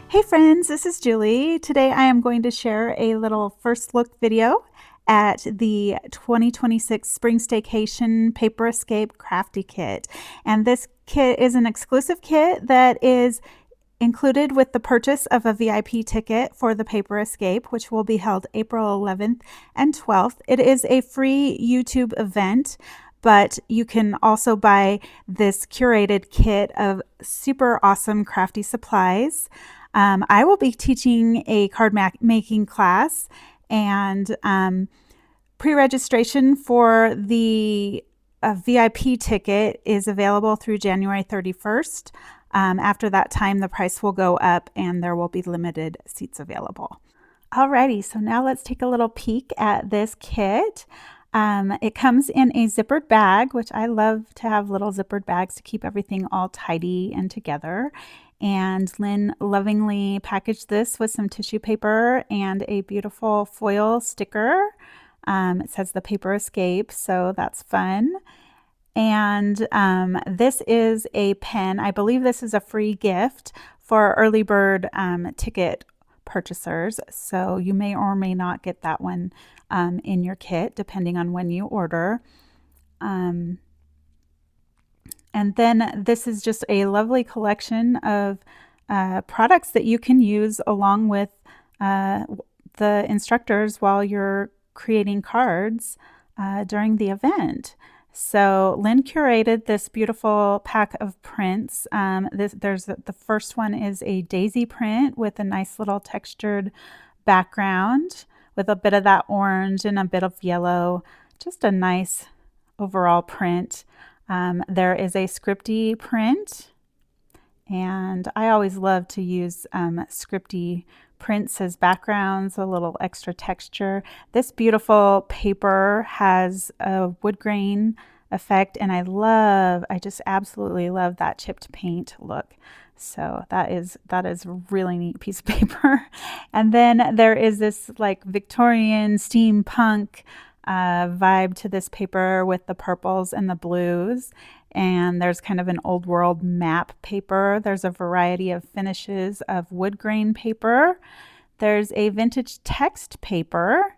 Hey friends, this is Julie. Today I am going to share a little first look video at the 2026 Spring Staycation Paper Escape Crafty Kit. And this kit is an exclusive kit that is included with the purchase of a VIP ticket for the Paper Escape, which will be held April 11th and 12th. It is a free YouTube event, but you can also buy this curated kit of super awesome crafty supplies. I will be teaching a making class, and pre-registration for the VIP ticket is available through January 31st. After that time, the price will go up and there will be limited seats available. Alrighty, so now let's take a little peek at this kit. It comes in a zippered bag, which I love to have little zippered bags to keep everything all tidy and together. And Lynn lovingly packaged this with some tissue paper and a beautiful foil sticker. It says the Paper Escape, so that's fun. And this is a pen. I believe this is a free gift for early bird ticket purchasers. So you may or may not get that one in your kit, depending on when you order. And then this is just a lovely collection of products that you can use along with the instructors while you're creating cards during the event. So Lynn curated this beautiful pack of prints. The first one is a daisy print with a nice little textured background with a bit of that orange and a bit of yellow. Just a nice overall print. There is a scripty print, and I always love to use scripty prints as backgrounds, a little extra texture. This beautiful paper has a wood grain effect, and I just absolutely love that chipped paint look. So that is a really neat piece of paper. And then there is this like Victorian steampunk vibe to this paper with the purples and the blues. And there's kind of an old world map paper. There's a variety of finishes of wood grain paper. There's a vintage text paper.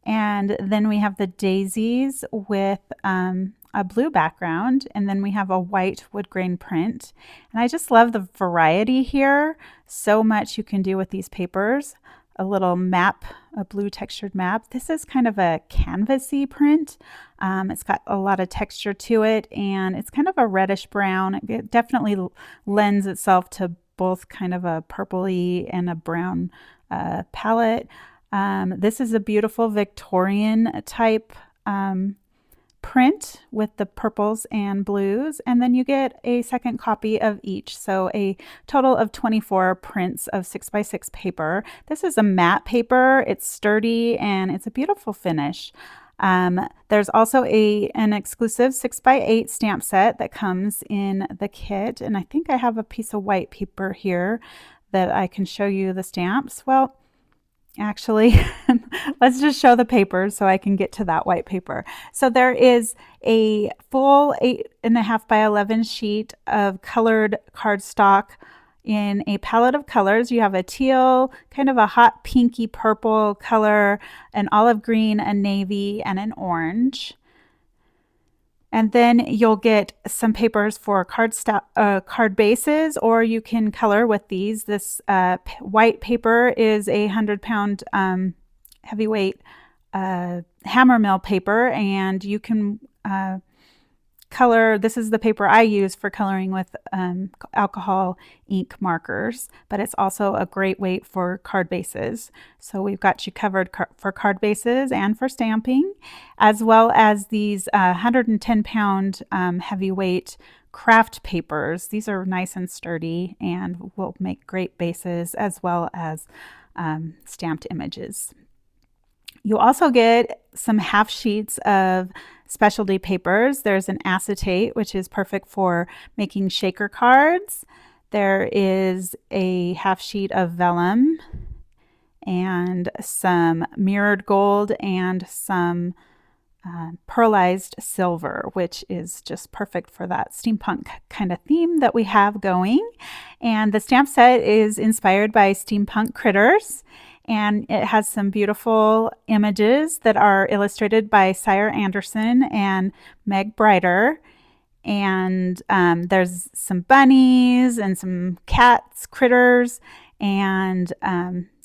And then we have the daisies with a blue background. And then we have a white wood grain print. And I just love the variety here. So much you can do with these papers. A little map, a blue textured map. This is kind of a canvasy print. It's got a lot of texture to it, and it's kind of a reddish brown. It definitely lends itself to both kind of a purpley and a brown palette. This is a beautiful Victorian type print with the purples and blues, and then you get a second copy of each, so a total of 24 prints of 6x6 paper. This is a matte paper. It's sturdy and it's a beautiful finish. There's also an exclusive 6x8 stamp set that comes in the kit, and I think I have a piece of white paper here that I can show you the stamps. Well, actually, let's just show the papers so I can get to that white paper. So there is a full 8.5 by 11 sheet of colored cardstock in a palette of colors. You have a teal, kind of a hot pinky purple color, an olive green, a navy, and an orange. And then you'll get some papers for card bases, or you can color with these. This white paper is a 100-pound heavyweight hammer mill paper, and you can color. This is the paper I use for coloring with alcohol ink markers, but it's also a great weight for card bases. So we've got you covered for card bases and for stamping, as well as these 110-pound heavyweight craft papers. These are nice and sturdy and will make great bases, as well as stamped images. You also get some half sheets of specialty papers. There's an acetate, which is perfect for making shaker cards. There is a half sheet of vellum and some mirrored gold and some pearlized silver, which is just perfect for that steampunk kind of theme that we have going. And the stamp set is inspired by steampunk critters, and it has some beautiful images that are illustrated by Sire Anderson and Meg Brighter. And there's some bunnies and some cats, critters, and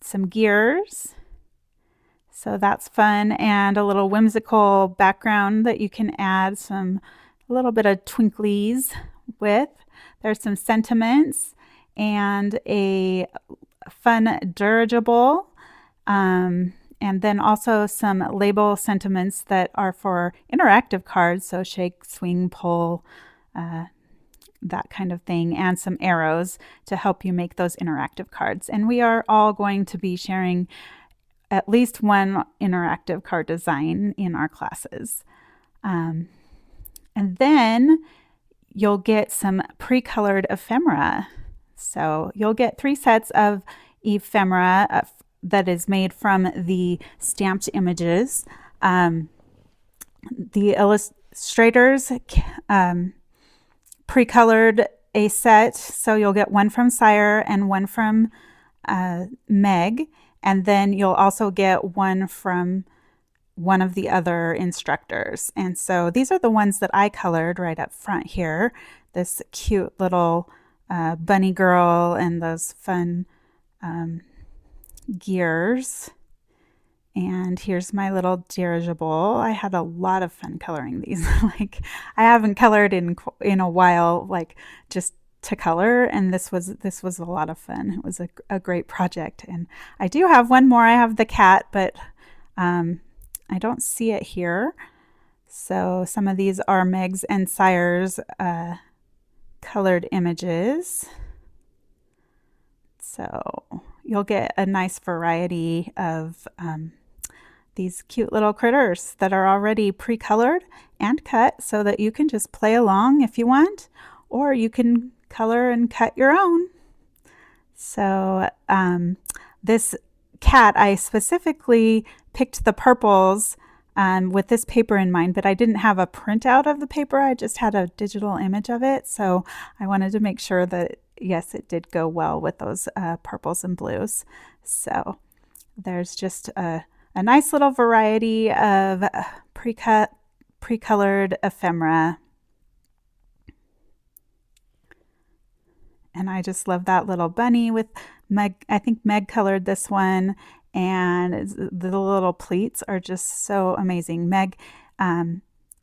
some gears. So that's fun, and a little whimsical background that you can add a little bit of twinklies with. There's some sentiments and a fun dirigible, and then also some label sentiments that are for interactive cards, so shake, swing, pull, that kind of thing, and some arrows to help you make those interactive cards. And we are all going to be sharing at least one interactive card design in our classes. And then you'll get some pre-colored ephemera. So you'll get 3 sets of ephemera that is made from the stamped images. The illustrators pre-colored a set, so you'll get one from Sire and one from Meg. And then you'll also get one from one of the other instructors. And so these are the ones that I colored right up front here. This cute little bunny girl and those fun gears. And here's my little dirigible. I had a lot of fun coloring these. Like, I haven't colored in a while, like just to color, and this was a lot of fun. It was a great project. And I do have one more. I have the cat, but I don't see it here. So some of these are Meg's and Sire's colored images. So you'll get a nice variety of these cute little critters that are already pre-colored and cut, so that you can just play along if you want, or you can color and cut your own. So this cat, I specifically picked the purples with this paper in mind, but I didn't have a printout of the paper. I just had a digital image of it. So I wanted to make sure that, yes, it did go well with those purples and blues. So there's just a nice little variety of pre-colored ephemera. And I just love that little bunny with Meg. I think Meg colored this one, and the little pleats are just so amazing. Meg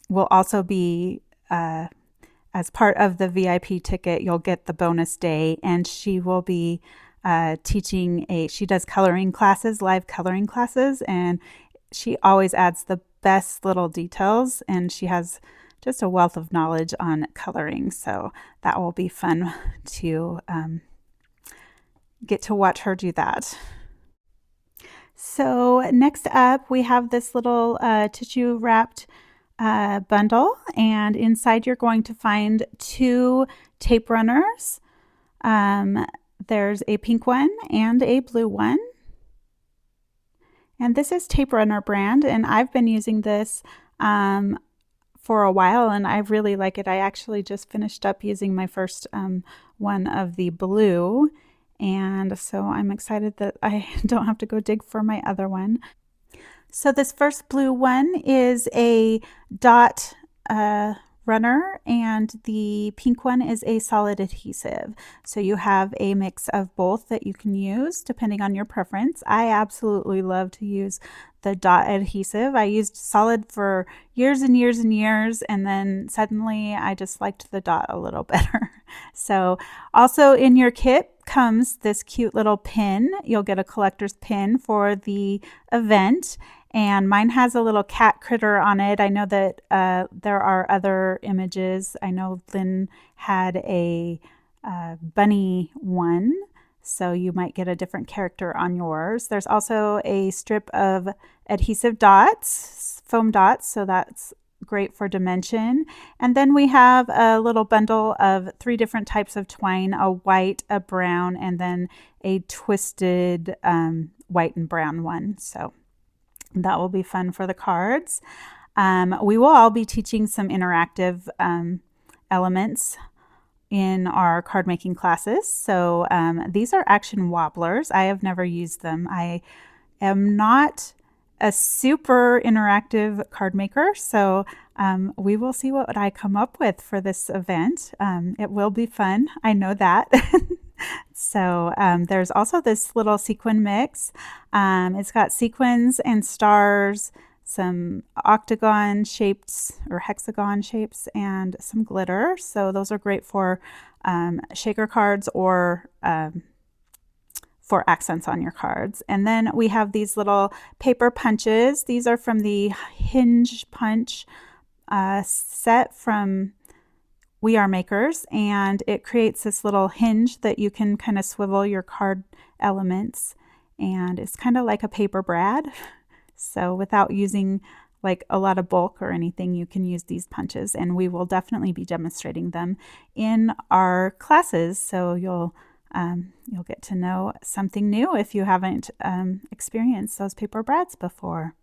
will also be, as part of the VIP ticket, you'll get the bonus day, and she will be she does coloring classes, live coloring classes, and she always adds the best little details, and she has just a wealth of knowledge on coloring. So that will be fun to get to watch her do that. So next up, we have this little tissue wrapped bundle, and inside you're going to find 2 tape runners. There's a pink one and a blue one. And this is Tape Runner brand, and I've been using this for a while, and I really like it. I actually just finished up using my first one of the blue, and so I'm excited that I don't have to go dig for my other one. So this first blue one is a dot runner, and the pink one is a solid adhesive. So you have a mix of both that you can use depending on your preference. I absolutely love to use the dot adhesive. I used solid for years and years and years, and then suddenly I just liked the dot a little better. So also in your kit comes this cute little pin. You'll get a collector's pin for the event, and mine has a little cat critter on it. I know that there are other images. I know Lynn had a bunny one, so you might get a different character on yours. There's also a strip of adhesive dots, foam dots, so that's great for dimension. And then we have a little bundle of 3 different types of twine, a white, a brown, and then a twisted white and brown one. So that will be fun for the cards. We will all be teaching some interactive elements in our card making classes. So these are action wobblers. I have never used them. I am not a super interactive card maker, so we will see what I come up with for this event. It will be fun, I know that. So there's also this little sequin mix. It's got sequins and stars, some octagon shapes or hexagon shapes, and some glitter. So those are great for shaker cards or for accents on your cards. And then we have these little paper punches. These are from the Hinge Punch set from We Are Makers, and it creates this little hinge that you can kind of swivel your card elements, and it's kind of like a paper brad. So without using like a lot of bulk or anything, you can use these punches, and we will definitely be demonstrating them in our classes. So you'll get to know something new if you haven't experienced those paper brads before.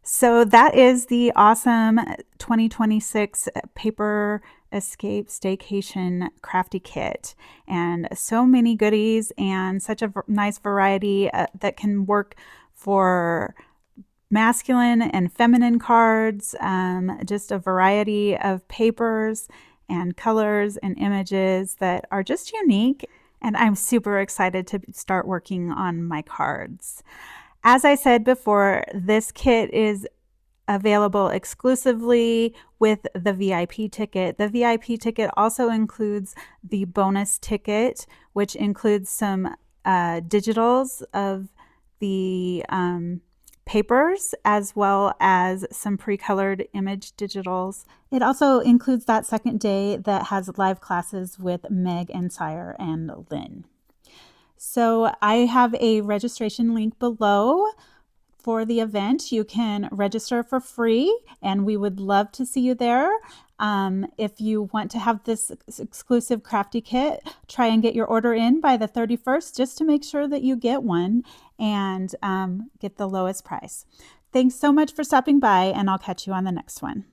So that is the awesome 2026 Paper Escape Staycation Crafty Kit, and so many goodies and such a nice variety that can work for masculine and feminine cards, just a variety of papers and colors and images that are just unique. And I'm super excited to start working on my cards. As I said before, this kit is available exclusively with the VIP ticket. The VIP ticket also includes the bonus ticket, which includes some digitals of the papers, as well as some pre-colored image digitals. It also includes that second day that has live classes with Meg and Sire and Lynn. So I have a registration link below for the event. You can register for free, and we would love to see you there. If you want to have this exclusive crafty kit, try and get your order in by the 31st just to make sure that you get one and get the lowest price. Thanks so much for stopping by, and I'll catch you on the next one.